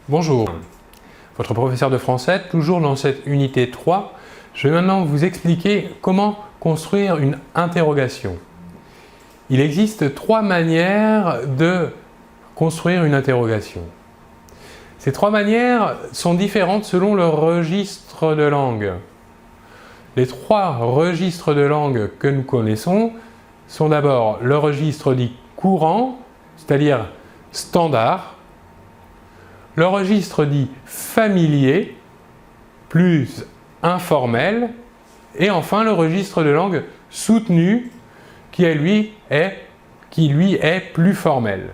Bonjour, votre professeur de français, toujours dans cette unité 3, je vais maintenant vous expliquer comment construire une interrogation. Il existe 3 manières de construire une interrogation. Ces 3 manières sont différentes selon le registre de langue. Les 3 registres de langue que nous connaissons sont d'abord le registre dit courant, c'est-à-dire standard, le registre dit familier, plus informel, et enfin le registre de langue soutenu, qui lui est plus formel.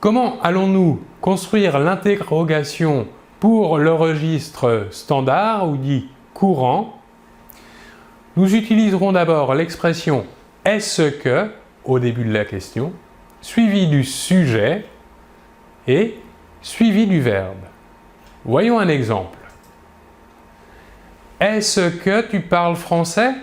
Comment allons-nous construire l'interrogation pour le registre standard ou dit courant? Nous utiliserons d'abord l'expression « est-ce que » au début de la question, suivi du sujet et suivi du verbe. Voyons un exemple. Est-ce que tu parles français?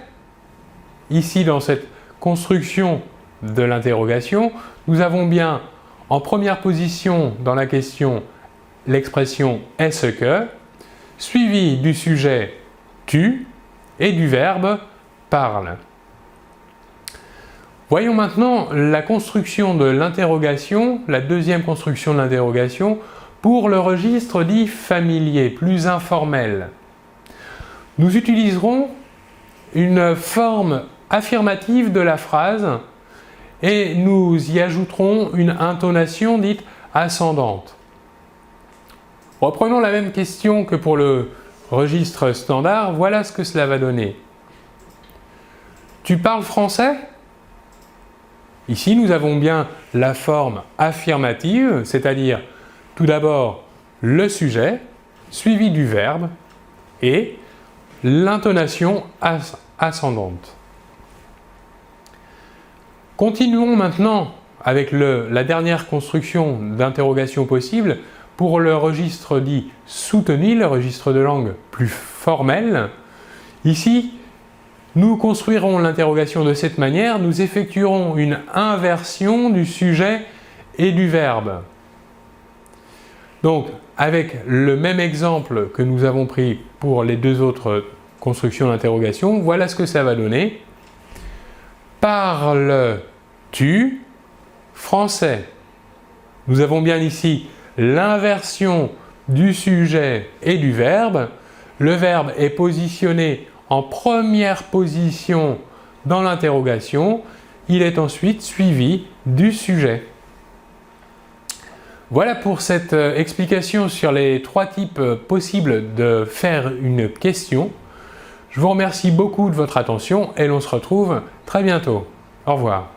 Ici, dans cette construction de l'interrogation, nous avons bien en première position dans la question l'expression « est-ce que » suivi du sujet « tu » et du verbe « parle ». Voyons maintenant la construction de l'interrogation, la deuxième construction de l'interrogation, pour le registre dit familier, plus informel. Nous utiliserons une forme affirmative de la phrase et nous y ajouterons une intonation dite ascendante. Reprenons la même question que pour le registre standard, voilà ce que cela va donner. Tu parles français? Ici, nous avons bien la forme affirmative, c'est-à-dire tout d'abord le sujet, suivi du verbe et l'intonation ascendante. Continuons maintenant avec la dernière construction d'interrogation possible pour le registre dit soutenu, le registre de langue plus formel. Ici, nous construirons l'interrogation de cette manière, nous effectuerons une inversion du sujet et du verbe. Donc, avec le même exemple que nous avons pris pour les 2 autres constructions d'interrogation, voilà ce que ça va donner. Parles-tu français? Nous avons bien ici l'inversion du sujet et du verbe. Le verbe est positionné en première position dans l'interrogation, il est ensuite suivi du sujet. Voilà pour cette explication sur les 3 types possibles de faire une question. Je vous remercie beaucoup de votre attention et l'on se retrouve très bientôt. Au revoir.